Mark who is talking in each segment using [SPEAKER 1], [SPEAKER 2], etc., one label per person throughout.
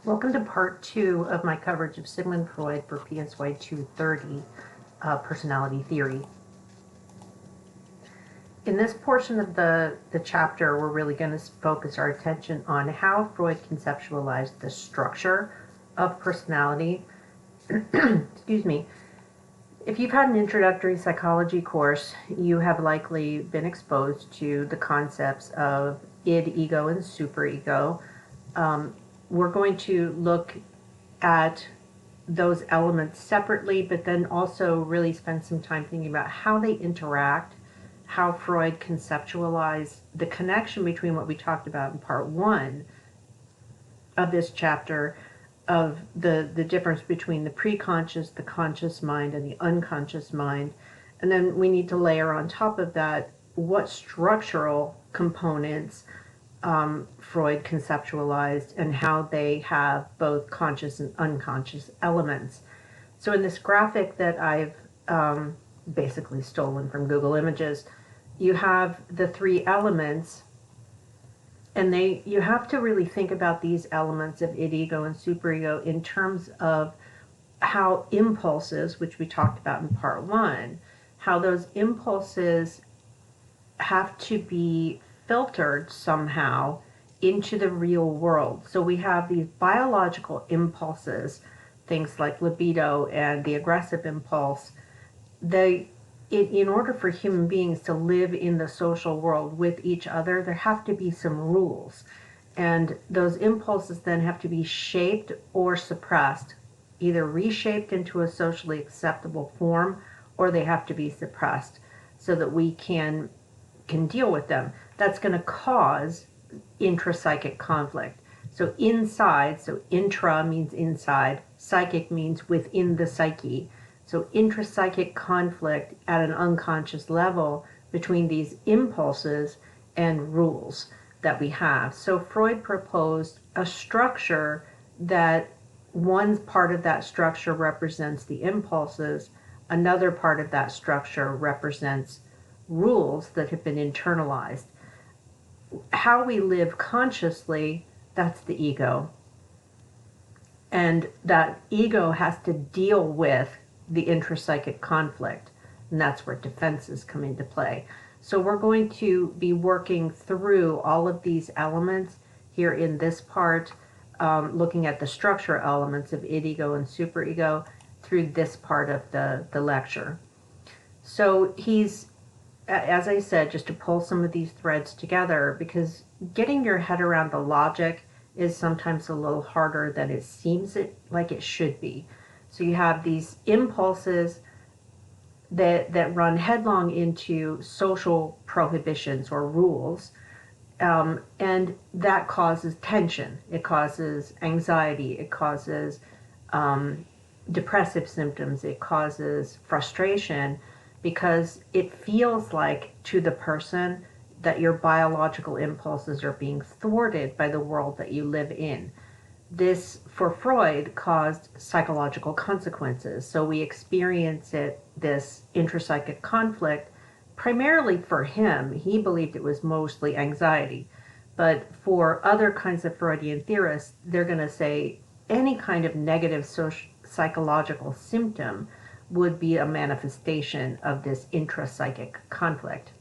[SPEAKER 1] Welcome to part 2 of my coverage of Sigmund Freud for PSY 230, personality theory. In this portion of the chapter, we're really going to focus our attention on how Freud conceptualized the structure of personality. Excuse me. If you've had an introductory psychology course, you have likely been exposed to the concepts of id, ego, and superego. We're going to look at those elements separately, but then also really spend some time thinking about how they interact, how Freud conceptualized the connection between what we talked about in part 1 of this chapter, of the difference between the preconscious, the conscious mind, and the unconscious mind. And then we need to layer on top of that what structural components Freud conceptualized and how they have both conscious and unconscious elements. So in this graphic that I've basically stolen from Google Images, you have the three elements, and you have to really think about these elements of id, ego, and superego in terms of how impulses, which we talked about in part 1, how those impulses have to be filtered somehow into the real world. So we have these biological impulses, things like libido and the aggressive impulse. In order for human beings to live in the social world with each other, there have to be some rules. And those impulses then have to be shaped or suppressed, either reshaped into a socially acceptable form, or they have to be suppressed so that we can deal with them. That's going to cause intra-psychic conflict. So inside, so intra means inside, psychic means within the psyche. So intra-psychic conflict at an unconscious level between these impulses and rules that we have. So Freud proposed a structure that one part of that structure represents the impulses, another part of that structure represents rules that have been internalized. How we live consciously, that's the ego. And that ego has to deal with the intrapsychic conflict, and that's where defenses come into play. So we're going to be working through all of these elements here in this part, looking at the structure elements of id, ego, and superego through this part of the lecture. So he's, as I said, just to pull some of these threads together, because getting your head around the logic is sometimes a little harder than it seems like it should be. So you have these impulses that run headlong into social prohibitions or rules, and that causes tension. It causes anxiety. It causes depressive symptoms. It causes frustration, because it feels like to the person that your biological impulses are being thwarted by the world that you live in. This, for Freud, caused psychological consequences. So we experience this intrapsychic conflict, primarily for him. He believed it was mostly anxiety. But for other kinds of Freudian theorists, they're going to say any kind of negative psychological symptom would be a manifestation of this intrapsychic conflict.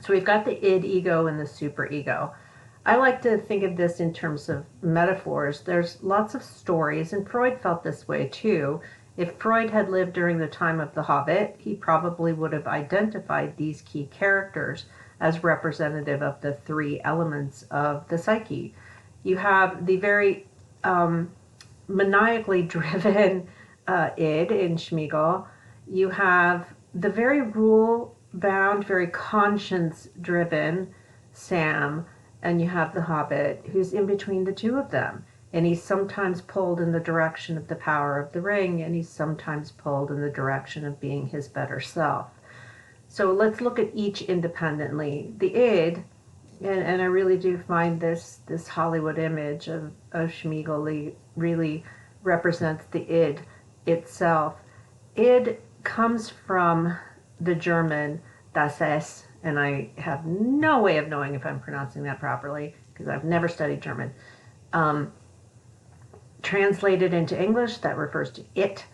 [SPEAKER 1] So we've got the id, ego, and the superego. I like to think of this in terms of metaphors. There's lots of stories, and Freud felt this way too. If Freud had lived during the time of The Hobbit, he probably would have identified these key characters as representative of the three elements of the psyche. You have the very maniacally driven id in Schmiegel. You have the very rule-bound, very conscience-driven Sam, and you have the Hobbit, who's in between the two of them. And he's sometimes pulled in the direction of the power of the ring, and he's sometimes pulled in the direction of being his better self. So let's look at each independently. The id, and I really do find this Hollywood image of Schmiegel really represents the id itself. Id comes from the German das Es, and I have no way of knowing if I'm pronouncing that properly because I've never studied German. Translated into English, that refers to it.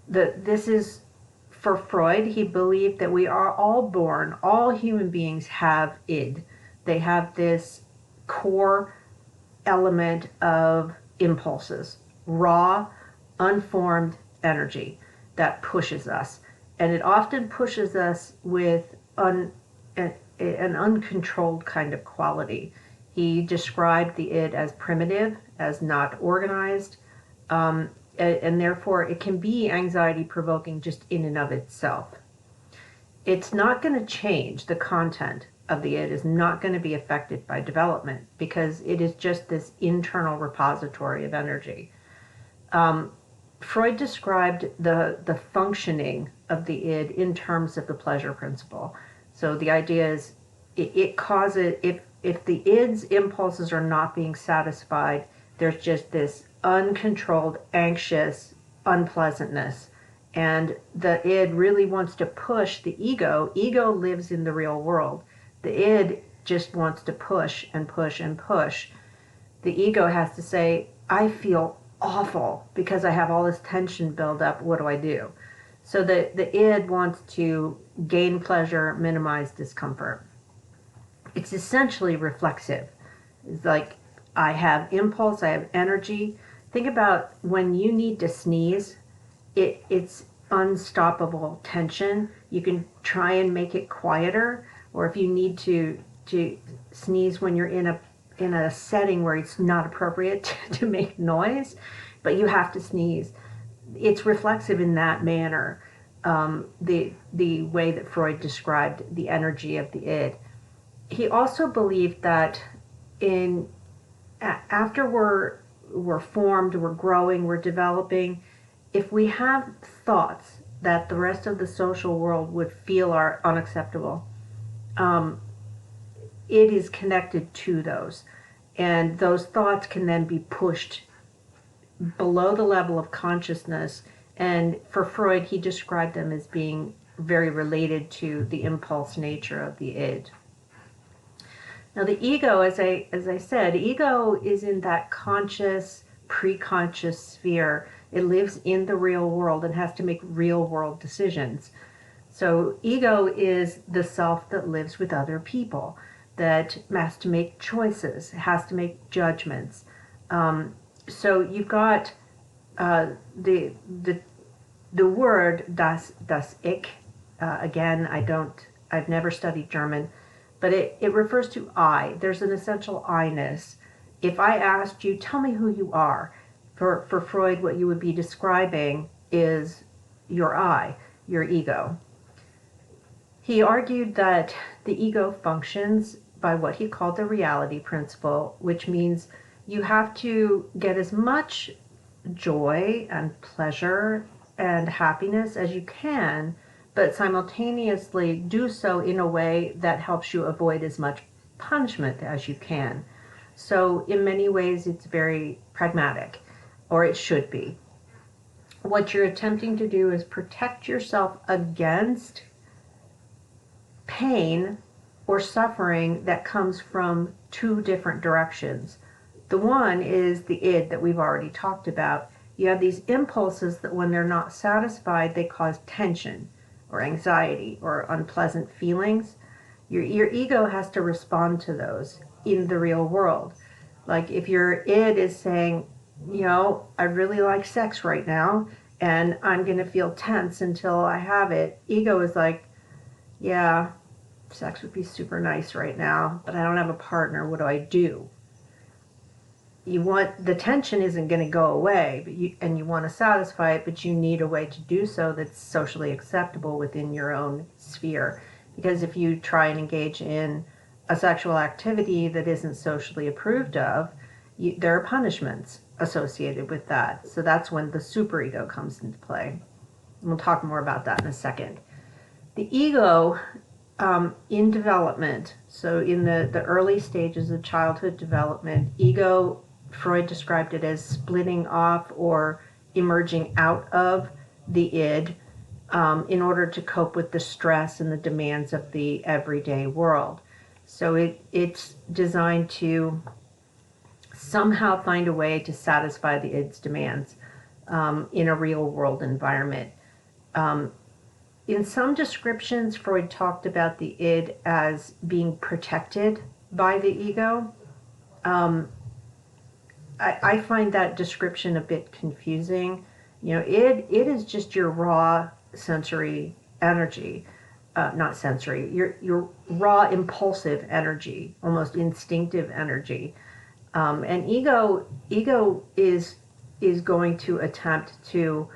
[SPEAKER 1] This is, for Freud, he believed that we are all born, all human beings have id. They have this core element of impulses, raw, unformed energy that pushes us. And it often pushes us with an uncontrolled kind of quality. He described the id as primitive, as not organized, and therefore it can be anxiety provoking just in and of itself. It's not going to change. The content of the id is not going to be affected by development because it is just this internal repository of energy. Freud described the functioning of the id in terms of the pleasure principle. So the idea is it causes, if the id's impulses are not being satisfied, there's just this uncontrolled, anxious unpleasantness. And the id really wants to push the ego. Ego lives in the real world. The id just wants to push and push and push. The ego has to say, I feel awful because I have all this tension build up. What do I do? So the id wants to gain pleasure, minimize discomfort. It's essentially reflexive. It's like, I have impulse, I have energy. Think about when you need to sneeze, it's unstoppable tension. You can try and make it quieter, or if you need to sneeze when you're in a setting where it's not appropriate to make noise, but you have to sneeze. It's reflexive in that manner, the way that Freud described the energy of the id. He also believed that after we're formed, we're growing, we're developing, if we have thoughts that the rest of the social world would feel are unacceptable, it is connected to those. And those thoughts can then be pushed below the level of consciousness. And for Freud, he described them as being very related to the impulse nature of the id. Now the ego, as I said, ego is in that conscious, pre-conscious sphere. It lives in the real world and has to make real world decisions. So ego is the self that lives with other people, that has to make choices, has to make judgments. So you've got the word das Ich. Again, I've never studied German. But it refers to I. There's an essential I-ness. If I asked you, tell me who you are, for Freud, what you would be describing is your I, your ego. He argued that the ego functions by what he called the reality principle, which means you have to get as much joy and pleasure and happiness as you can, but simultaneously do so in a way that helps you avoid as much punishment as you can. So in many ways, it's very pragmatic, or it should be. What you're attempting to do is protect yourself against pain or suffering that comes from two different directions. The one is the id that we've already talked about. You have these impulses that when they're not satisfied, they cause tension or anxiety or unpleasant feelings. Your ego has to respond to those in the real world. Like if your id is saying, I really like sex right now and I'm going to feel tense until I have it. Ego is like, yeah, sex would be super nice right now, but I don't have a partner. What do I do? The tension isn't going to go away, but you want to satisfy it, but you need a way to do so that's socially acceptable within your own sphere. Because if you try and engage in a sexual activity that isn't socially approved of, there are punishments associated with that. So that's when the superego comes into play. And we'll talk more about that in a second. The ego in development, so in the early stages of childhood development, ego, Freud described it as splitting off or emerging out of the id in order to cope with the stress and the demands of the everyday world. So it's designed to somehow find a way to satisfy the id's demands in a real world environment. In some descriptions, Freud talked about the id as being protected by the ego. I find that description a bit confusing. You know, it is just your raw sensory energy, not sensory, your raw impulsive energy, almost instinctive energy. And ego is going to attempt to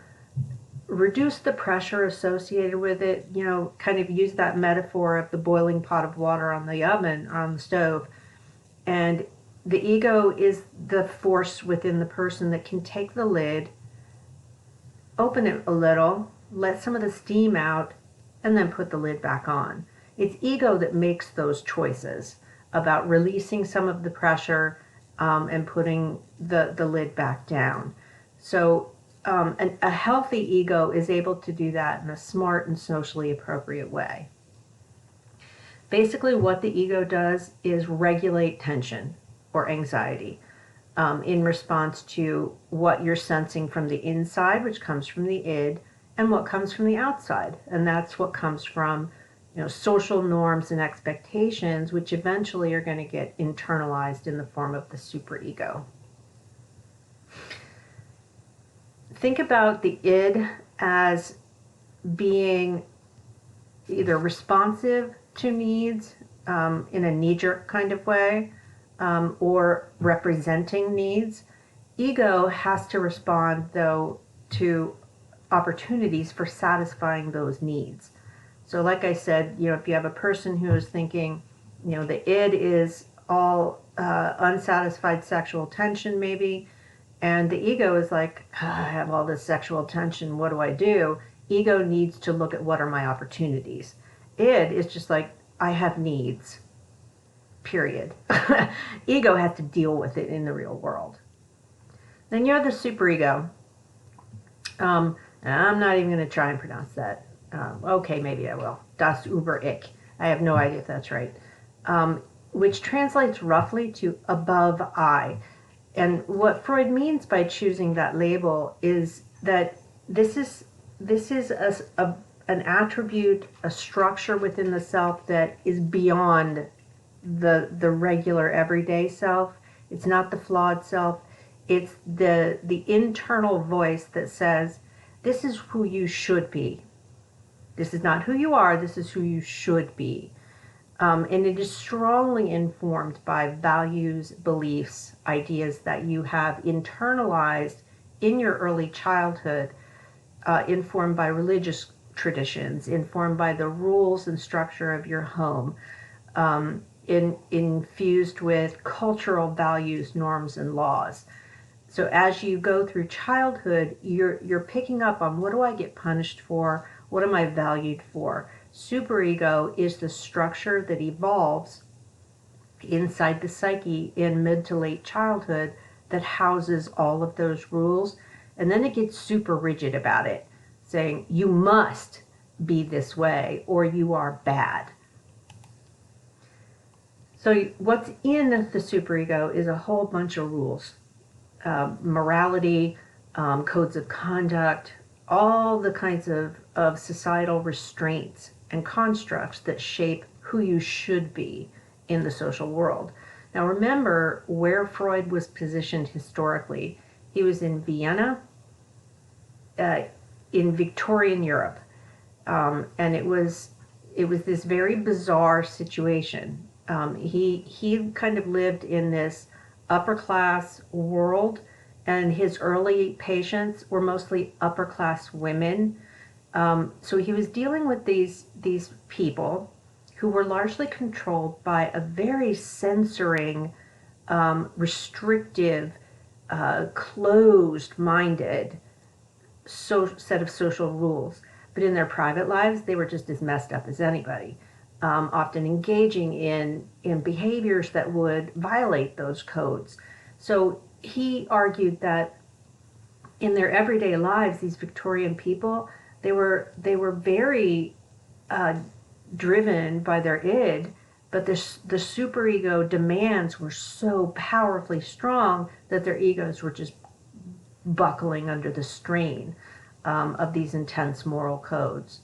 [SPEAKER 1] reduce the pressure associated with it, you know, kind of use that metaphor of the boiling pot of water on the oven, on the stove. And the ego is the force within the person that can take the lid, open it a little, let some of the steam out, and then put the lid back on. It's ego that makes those choices about releasing some of the pressure and putting the lid back down. So a healthy ego is able to do that in a smart and socially appropriate way. Basically, what the ego does is regulate tension or anxiety in response to what you're sensing from the inside, which comes from the id, and what comes from the outside. And that's what comes from, you know, social norms and expectations, which eventually are going to get internalized in the form of the superego. Think about the id as being either responsive to needs in a knee-jerk kind of way, or representing needs. Ego has to respond, though, to opportunities for satisfying those needs. So like I said, you know, if you have a person who is thinking, you know, the id is all unsatisfied sexual tension maybe, and the ego is like, I have all this sexual tension, what do I do? Ego needs to look at what are my opportunities. Id is just like, I have needs, period. Ego has to deal with it in the real world. Then you have the superego. I'm not even going to try and pronounce that. Okay, maybe I will. Das Über-Ich. I have no idea if that's right. Which translates roughly to above I. And what Freud means by choosing that label is that this is an attribute, a structure within the self that is beyond the regular everyday self. It's not the flawed self. It's the internal voice that says, this is who you should be. This is not who you are, this is who you should be. And it is strongly informed by values, beliefs, ideas that you have internalized in your early childhood, informed by religious traditions, informed by the rules and structure of your home, infused with cultural values, norms, and laws. So as you go through childhood, you're picking up on, what do I get punished for? What am I valued for? Superego is the structure that evolves inside the psyche in mid to late childhood that houses all of those rules. And then it gets super rigid about it, saying you must be this way or you are bad. So what's in the superego is a whole bunch of rules, morality, codes of conduct, all the kinds of societal restraints and constructs that shape who you should be in the social world. Now remember where Freud was positioned historically. He was in Vienna, in Victorian Europe, and it was this very bizarre situation. He kind of lived in this upper class world, and his early patients were mostly upper class women. So he was dealing with these people who were largely controlled by a very censoring, restrictive, closed-minded set of social rules. But in their private lives, they were just as messed up as anybody, often engaging in behaviors that would violate those codes. So he argued that in their everyday lives, these Victorian people, they were very driven by their id, But the superego demands were so powerfully strong that their egos were just buckling under the strain of these intense moral codes.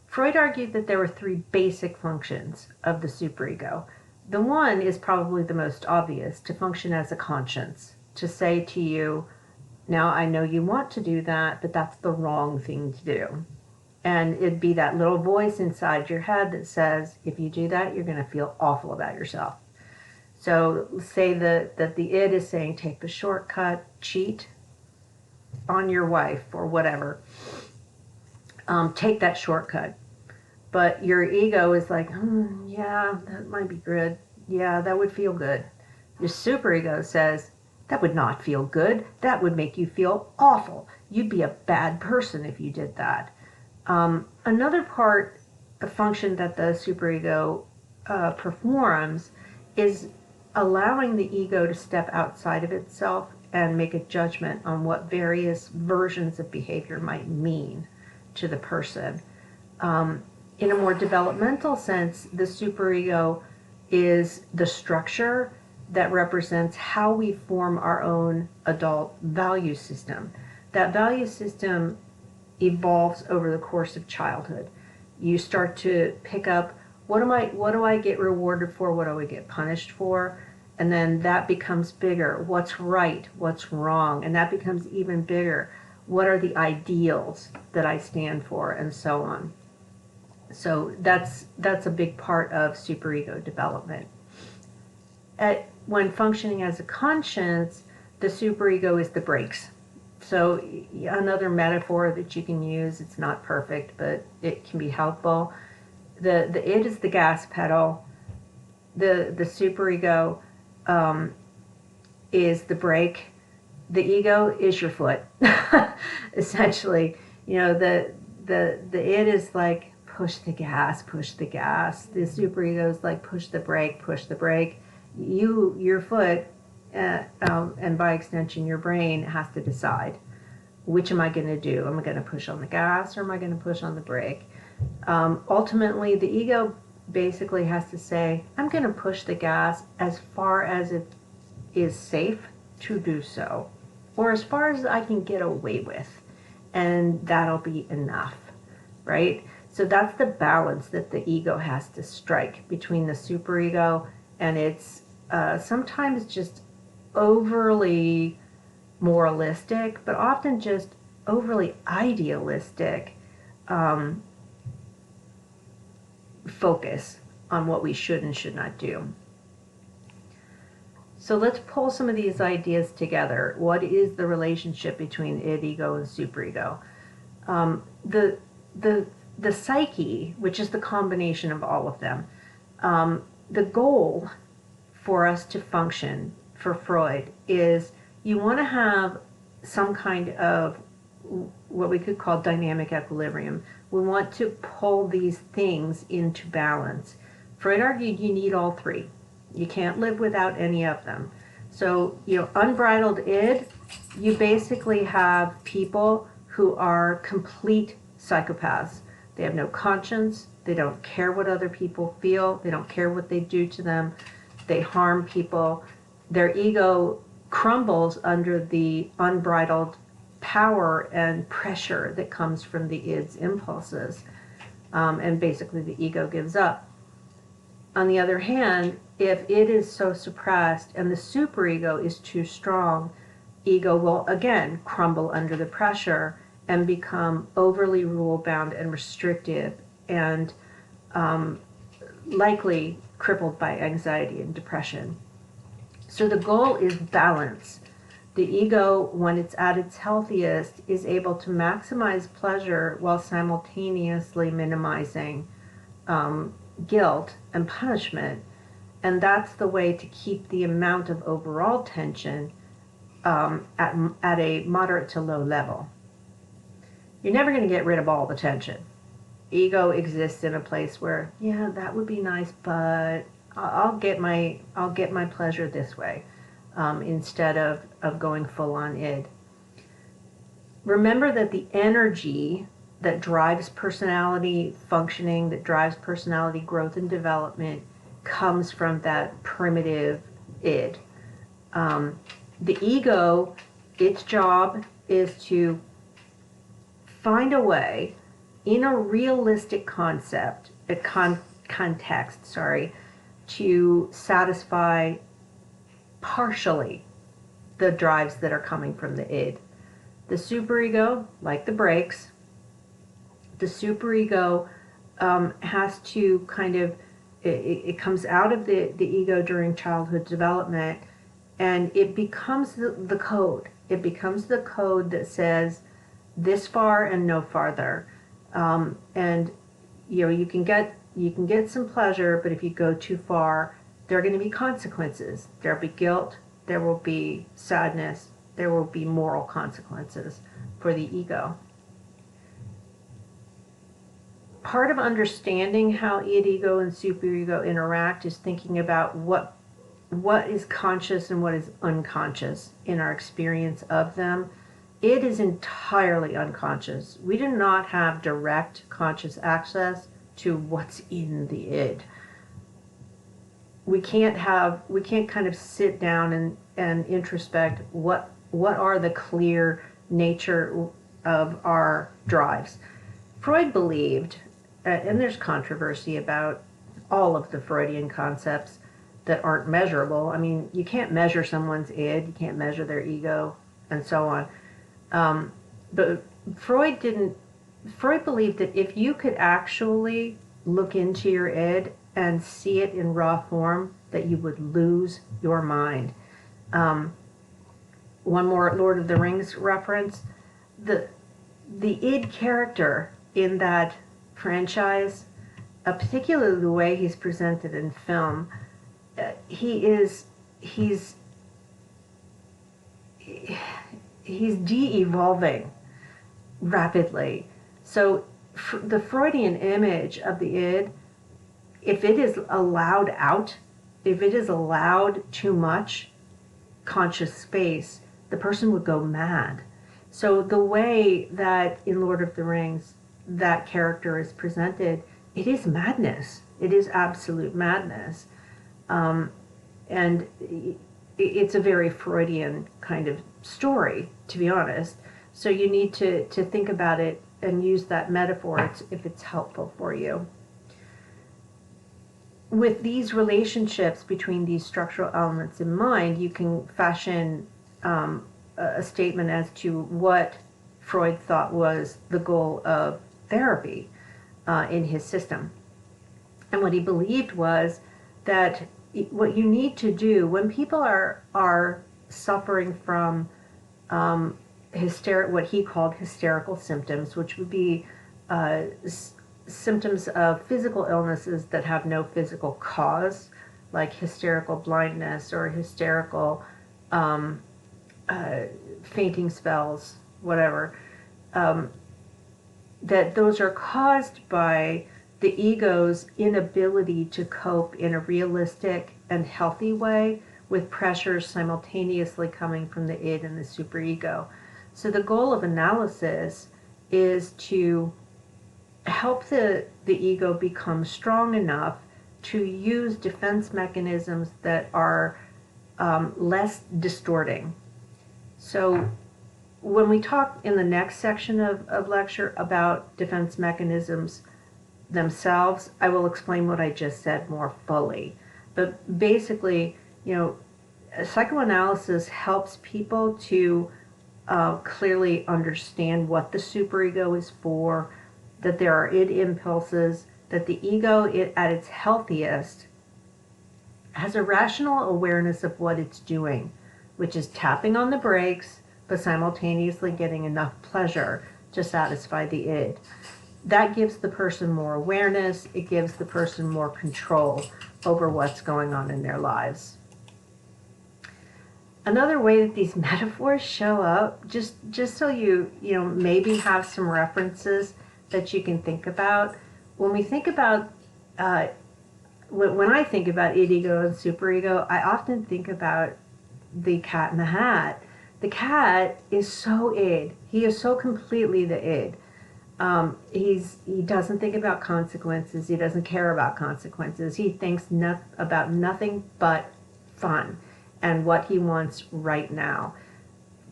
[SPEAKER 1] Freud argued that there were three basic functions of the superego. The one is probably the most obvious, to function as a conscience, to say to you, now I know you want to do that, but that's the wrong thing to do. And it'd be that little voice inside your head that says, if you do that, you're going to feel awful about yourself. So say that the id is saying, take the shortcut, cheat on your wife or whatever. Take that shortcut. But your ego is like, yeah, that might be good. Yeah, that would feel good. Your superego says, that would not feel good. That would make you feel awful. You'd be a bad person if you did that. Another part, a function that the superego performs is allowing the ego to step outside of itself and make a judgment on what various versions of behavior might mean to the person. In a more developmental sense, the superego is the structure that represents how we form our own adult value system. That value system evolves over the course of childhood. You start to pick up, what do I get rewarded for? What do I get punished for? And then that becomes bigger. What's right? What's wrong? And that becomes even bigger. What are the ideals that I stand for? And so on. So that's a big part of superego development. When functioning as a conscience, the superego is the brakes. So another metaphor that you can use, it's not perfect, but it can be helpful. The id is the gas pedal. The superego is the brake. The ego is your foot. Essentially, the id is like, push the gas, push the gas. The superego is like, push the brake, push the brake. Your foot, and by extension your brain, has to decide, which am I going to do? Am I going to push on the gas or am I going to push on the brake? Ultimately, the ego basically has to say, I'm going to push the gas as far as it is safe to do so, or as far as I can get away with, and that'll be enough, right? So that's the balance that the ego has to strike between the superego and its sometimes just overly moralistic, but often just overly idealistic focus on what we should and should not do. So let's pull some of these ideas together. What is the relationship between id, ego, and superego? The psyche, which is the combination of all of them, the goal for us to function, for Freud, is you want to have some kind of what we could call dynamic equilibrium. We want to pull these things into balance. Freud argued you need all three. You can't live without any of them. So, unbridled id, you basically have people who are complete psychopaths. They have no conscience. They don't care what other people feel. They don't care what they do to them. They harm people. Their ego crumbles under the unbridled power and pressure that comes from the id's impulses. And basically the ego gives up. On the other hand, if id is so suppressed and the superego is too strong, ego will again crumble under the pressure and become overly rule-bound and restrictive and likely crippled by anxiety and depression. So the goal is balance. The ego, when it's at its healthiest, is able to maximize pleasure while simultaneously minimizing guilt and punishment. And that's the way to keep the amount of overall tension at a moderate to low level. You're never going to get rid of all the tension. Ego exists in a place where, yeah, that would be nice, but I'll get my pleasure this way, instead of going full on id. Remember that the energy that drives personality functioning, that drives personality growth and development, comes from that primitive id. The ego, its job is to find a way in a realistic context, to satisfy partially the drives that are coming from the id. The superego, like the brakes, the superego has to kind of, it comes out of the ego during childhood development, and it becomes the code. It becomes the code that says this far and no farther. And you can get some pleasure, but if you go too far, there are going to be consequences. There'll be guilt, there will be sadness, there will be moral consequences for the ego. Part of understanding how id, ego, and superego interact is thinking about what is conscious and what is unconscious in our experience of them. It is entirely unconscious. We do not have direct conscious access to what's in the id. We can't kind of sit down and introspect what are the clear nature of our drives. Freud believed, and there's controversy about all of the Freudian concepts that aren't measurable. I mean, you can't measure someone's id, you can't measure their ego, and so on. But Freud believed that if you could actually look into your id and see it in raw form, that you would lose your mind. One more Lord of the Rings reference. The id character in that franchise, particularly the way he's presented in film, he's de-evolving rapidly. So the Freudian image of the id, if it is allowed out, if it is allowed too much conscious space, the person would go mad. So the way that in Lord of the Rings that character is presented, it is madness. It is absolute madness. And it's a very Freudian kind of story, to be honest. So you need to think about it and use that metaphor if it's helpful for you. With these relationships between these structural elements in mind, you can fashion a statement as to what Freud thought was the goal of therapy in his system. And what he believed was that what you need to do when people are suffering from what he called hysterical symptoms, which would be symptoms of physical illnesses that have no physical cause, like hysterical blindness or hysterical fainting spells, whatever, that those are caused by the ego's inability to cope in a realistic and healthy way with pressures simultaneously coming from the id and the superego. So the goal of analysis is to help the ego become strong enough to use defense mechanisms that are less distorting. So when we talk in the next section of lecture about defense mechanisms themselves, I will explain what I just said more fully. But basically, psychoanalysis helps people to clearly understand what the superego is for, that there are id impulses, that the ego at its healthiest has a rational awareness of what it's doing, which is tapping on the brakes, but simultaneously getting enough pleasure to satisfy the id. That gives the person more awareness, it gives the person more control over what's going on in their lives. Another way that these metaphors show up, just so you maybe have some references that you can think about. When we think about, when I think about id, ego, and superego, I often think about the Cat in the Hat. The cat is so id. He is so completely the id. He doesn't think about consequences. He doesn't care about consequences. He thinks about nothing but fun and what he wants right now.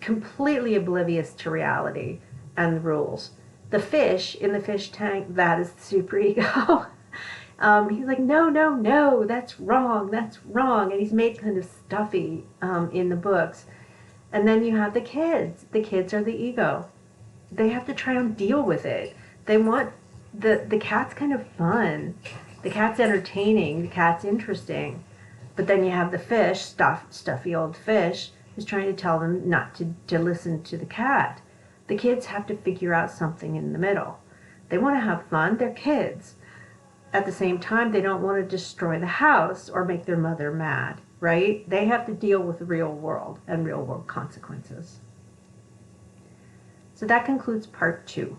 [SPEAKER 1] Completely oblivious to reality and the rules. The fish in the fish tank, that is the superego. He's like, no, no, no, that's wrong, that's wrong. And he's made kind of stuffy in the books. And then you have the kids. The kids are the ego. They have to try and deal with it. They want, the cat's kind of fun. The cat's entertaining. The cat's interesting. But then you have the fish, stuffy old fish, who's trying to tell them not to listen to the cat. The kids have to figure out something in the middle. They want to have fun. They're kids. At the same time, they don't want to destroy the house or make their mother mad, right? They have to deal with the real world and real world consequences. So that concludes part 2.